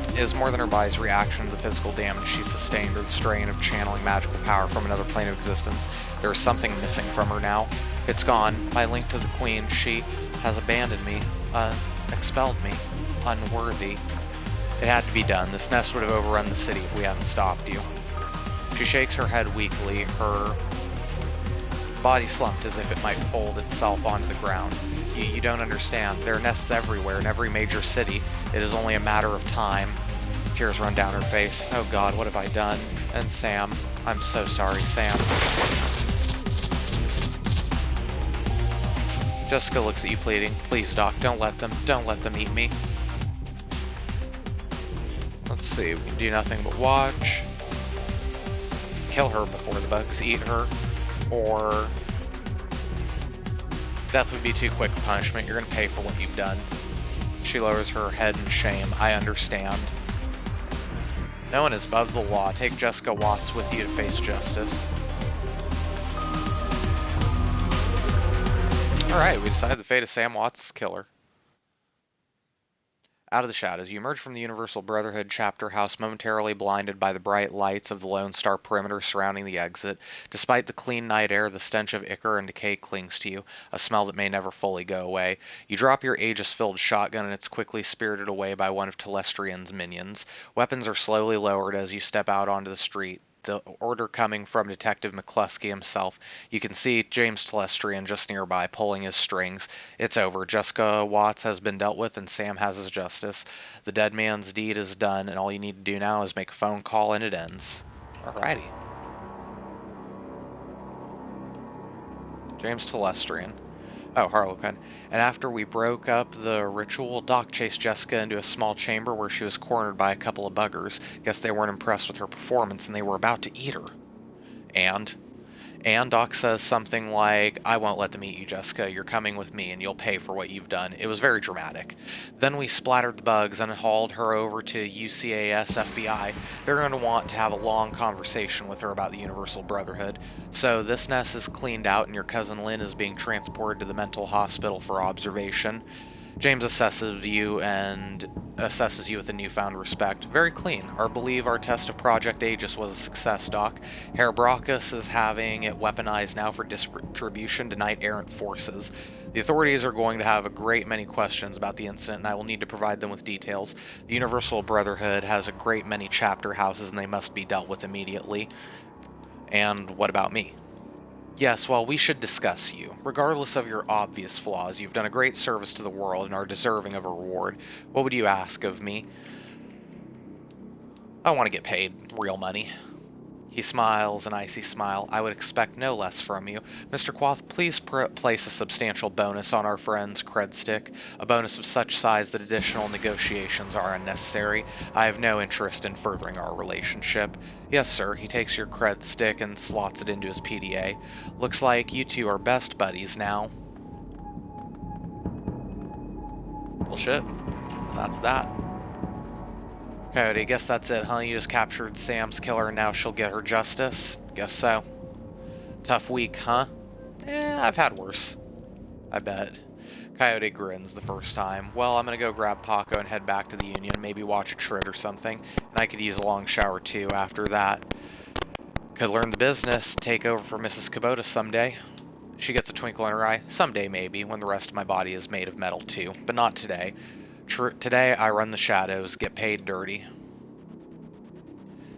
It is more than her body's reaction to the physical damage she sustained or the strain of channeling magical power from another plane of existence. There is something missing from her now. It's gone. My link to the Queen. She has abandoned me, expelled me, unworthy. It had to be done. This nest would have overrun the city if we hadn't stopped you. She shakes her head weakly, her body slumped as if it might fold itself onto the ground. You don't understand. There are nests everywhere in every major city. It is only a matter of time. Tears run down her face. Oh God, what have I done? And Sam. I'm so sorry, Sam. Jessica looks at you pleading. Please, Doc, don't let them eat me. Let's see, we can do nothing but watch. Kill her before the bugs eat her, or death would be too quick a punishment. You're gonna pay for what you've done. She lowers her head in shame. I understand. No one is above the law. Take Jessica Watts with you to face justice. Alright, we decided the fate of Sam Watts' killer. Out of the shadows, you emerge from the Universal Brotherhood chapter house momentarily blinded by the bright lights of the Lone Star perimeter surrounding the exit. Despite the clean night air, the stench of ichor and decay clings to you, a smell that may never fully go away. You drop your Aegis-filled shotgun and it's quickly spirited away by one of Telestrian's minions. Weapons are slowly lowered as you step out onto the street. The order coming from Detective McCluskey himself. You can see James Telestrian just nearby, pulling his strings. It's over. Jessica Watts has been dealt with, and Sam has his justice. The dead man's deed is done, and all you need to do now is make a phone call, and it ends. Alrighty. James Telestrian. Oh, Harlequin. And after we broke up the ritual, Doc chased Jessica into a small chamber where she was cornered by a couple of buggers. Guess they weren't impressed with her performance and they were about to eat her. And Doc says something like, I won't let them eat you, Jessica. You're coming with me and you'll pay for what you've done. It was very dramatic. Then we splattered the bugs and hauled her over to UCAS FBI. They're going to want to have a long conversation with her about the Universal Brotherhood. So this nest is cleaned out and your cousin Lynn is being transported to the mental hospital for observation. James assesses you with a newfound respect. Very clean. I believe our test of Project Aegis was a success, Doc. Herr Brockus is having it weaponized now for distribution to knight-errant forces. The authorities are going to have a great many questions about the incident, and I will need to provide them with details. The Universal Brotherhood has a great many chapter houses, and they must be dealt with immediately. And what about me? Yes, well, we should discuss you. Regardless of your obvious flaws, you've done a great service to the world and are deserving of a reward. What would you ask of me? I want to get paid real money. He smiles an icy smile. I would expect no less from you. Mr. Quoth, please place a substantial bonus on our friend's cred stick. A bonus of such size that additional negotiations are unnecessary. I have no interest in furthering our relationship. Yes, sir. He takes your cred stick and slots it into his PDA. Looks like you two are best buddies now. Bullshit. That's that. Coyote, guess that's it, huh? You just captured Sam's killer and now she'll get her justice? Guess so. Tough week, huh? I've had worse. I bet. Coyote grins the first time. Well, I'm gonna go grab Paco and head back to the Union, maybe watch a Trid or something, and I could use a long shower too after that. Could learn the business, take over for Mrs. Kubota someday. She gets a twinkle in her eye. Someday maybe, when the rest of my body is made of metal too, but not today. Today, I run the shadows, get paid dirty.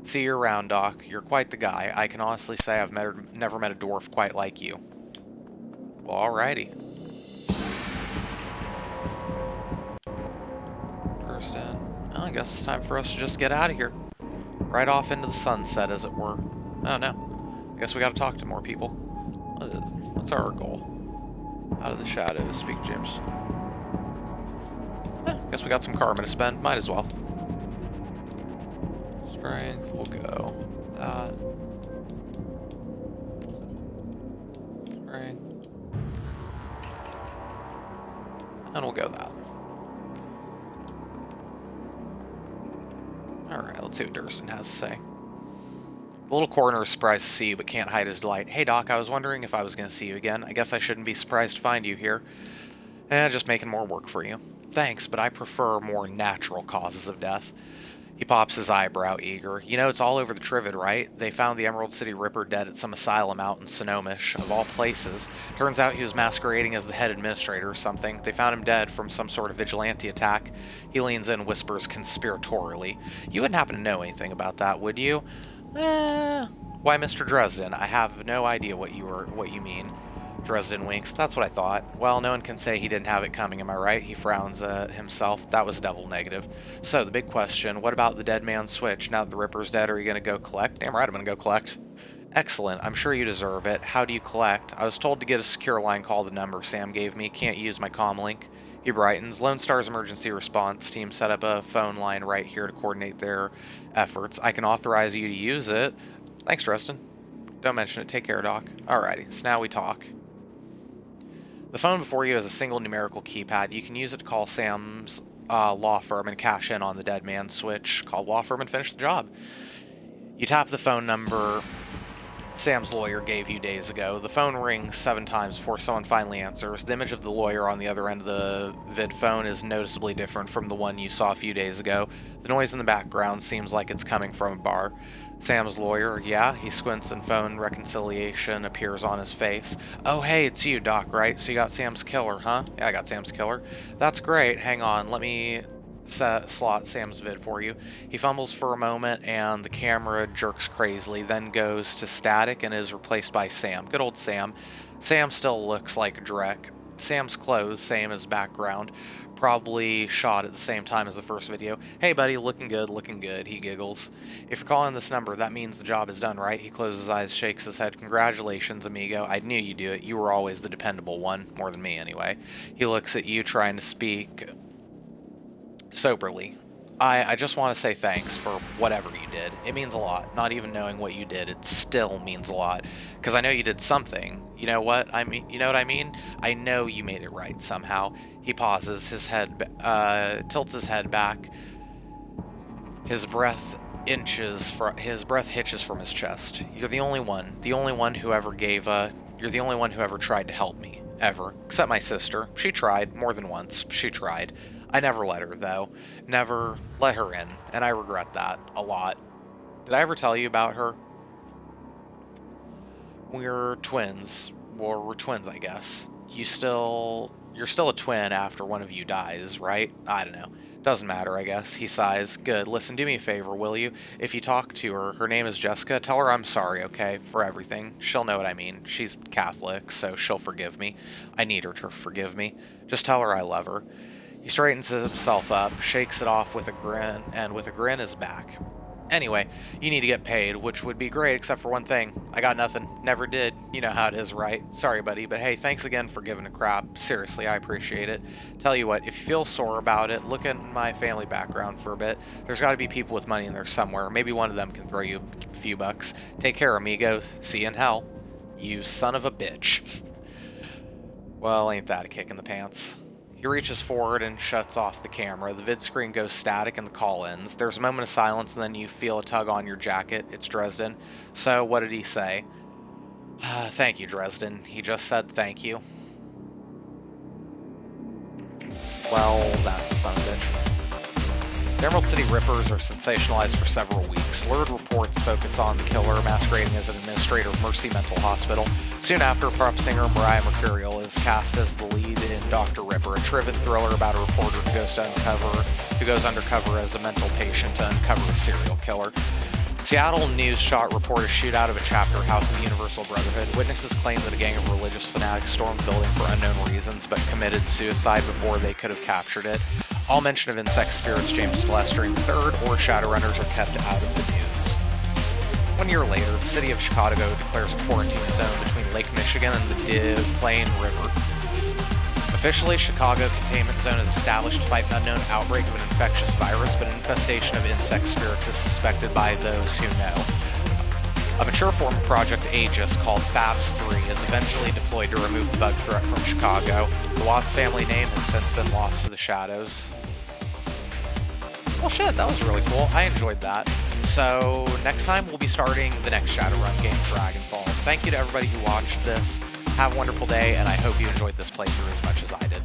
See you around, Doc. You're quite the guy. I can honestly say I've never met a dwarf quite like you. Well, alrighty. Well, I guess it's time for us to just get out of here. Right off into the sunset, as it were. Oh, no. I guess we gotta talk to more people. What's our goal? Out of the shadows, speak James. Guess we got some karma to spend. Might as well. Strength, we'll go. That. Strength. And we'll go that. Alright, let's see what Durston has to say. The little coroner is surprised to see you, but can't hide his delight. Hey, Doc, I was wondering if I was going to see you again. I guess I shouldn't be surprised to find you here. Just making more work for you. Thanks, but I prefer more natural causes of death. He pops his eyebrow, eager. You know, it's all over the Trivid, right? They found the Emerald City Ripper dead at some asylum out in Sonomish, of all places. Turns out he was masquerading as the head administrator or something. They found him dead from some sort of vigilante attack. He leans in and whispers conspiratorially. You wouldn't happen to know anything about that, would you? Why, Mr. Dresden, I have no idea what you mean. Dresden winks. That's what I thought. Well, no one can say he didn't have it coming, am I right? He frowns at himself. That was double negative. So, the big question, what about the dead man's switch? Now that the Ripper's dead, are you going to go collect? Damn right I'm going to go collect. Excellent. I'm sure you deserve it. How do you collect? I was told to get a secure line call the number Sam gave me. Can't use my comlink. He brightens. Lone Star's emergency response team set up a phone line right here to coordinate their efforts. I can authorize you to use it. Thanks, Dresden. Don't mention it. Take care, Doc. Alrighty, so now we talk. The phone before you has a single numerical keypad. You can use it to call Sam's law firm and cash in on the dead man's switch. Call law firm and finish the job. You tap the phone number Sam's lawyer gave you days ago. The phone rings 7 times before someone finally answers. The image of the lawyer on the other end of the vid phone is noticeably different from the one you saw a few days ago. The noise in the background seems like it's coming from a bar. Sam's lawyer, yeah, he squints and phone reconciliation appears on his face. Oh, hey, it's you, Doc, right? So you got Sam's killer, huh? Yeah, I got Sam's killer. That's great. Hang on, let me slot Sam's vid for you. He fumbles for a moment and the camera jerks crazily, then goes to static and is replaced by Sam. Good old Sam. Sam still looks like Drek. Sam's clothes, same as background. Probably shot at the same time as the first video. Hey buddy, looking good, he giggles. If you're calling this number, that means the job is done, right? He closes his eyes, shakes his head. Congratulations, amigo. I knew you'd do it. You were always the dependable one, more than me anyway. He looks at you, trying to speak soberly. I just want to say thanks for whatever you did. It means a lot. Not even knowing what you did, it still means a lot. Because I know you did something. You know what I mean? You know what I mean? I know you made it right somehow. He pauses, his head tilts his head back. His breath hitches from his chest. You're the only one who ever you're the only one who ever tried to help me, ever. Except my sister. She tried more than once. She tried. I never let her, though. Never let her in, and I regret that a lot. Did I ever tell you about her? We're twins. Well, we're twins, I guess. You're still a twin after one of you dies, right? I don't know. Doesn't matter, I guess. He sighs. Good. Listen, do me a favor, will you? If you talk to her, her name is Jessica, tell her I'm sorry, okay? For everything. She'll know what I mean. She's Catholic, so she'll forgive me. I need her to forgive me. Just tell her I love her. He straightens himself up, shakes it off with a grin, and with a grin is back. Anyway, you need to get paid, which would be great except for one thing. I got nothing. Never did. You know how it is, right? Sorry, buddy, but hey, thanks again for giving a crap. Seriously, I appreciate it. Tell you what, if you feel sore about it, look at my family background for a bit. There's got to be people with money in there somewhere. Maybe one of them can throw you a few bucks. Take care, amigo. See you in hell. You son of a bitch. Well, ain't that a kick in the pants? He reaches forward and shuts off the camera. The vid screen goes static and the call ends. There's a moment of silence and then you feel a tug on your jacket. It's Dresden. So, what did he say? Thank you, Dresden. He just said thank you. Well, that's a son of a bitch. The Emerald City Rippers are sensationalized for several weeks. Lurid reports focus on the killer masquerading as an administrator of Mercy Mental Hospital. Soon after, pop singer Mariah Mercurial is cast as the lead in Dr. Ripper, a terrific thriller about a reporter who goes undercover as a mental patient to uncover a serial killer. Seattle News shot report a shootout of a chapter house of the Universal Brotherhood. Witnesses claim that a gang of religious fanatics stormed the building for unknown reasons, but committed suicide before they could have captured it. All mention of insect spirits James Telestri III or Shadowrunners are kept out of the news. 1 year later, the city of Chicago declares a quarantine zone between Lake Michigan and the Des Plaines River. Officially, Chicago Containment Zone is established to fight an unknown outbreak of an infectious virus, but an infestation of insect spirits is suspected by those who know. A mature form of Project Aegis called FABS-3 is eventually deployed to remove the bug threat from Chicago. The Watts family name has since been lost to the shadows. Well shit, that was really cool. I enjoyed that. So next time we'll be starting the next Shadowrun game, Dragonfall. Thank you to everybody who watched this. Have a wonderful day, and I hope you enjoyed this playthrough as much as I did.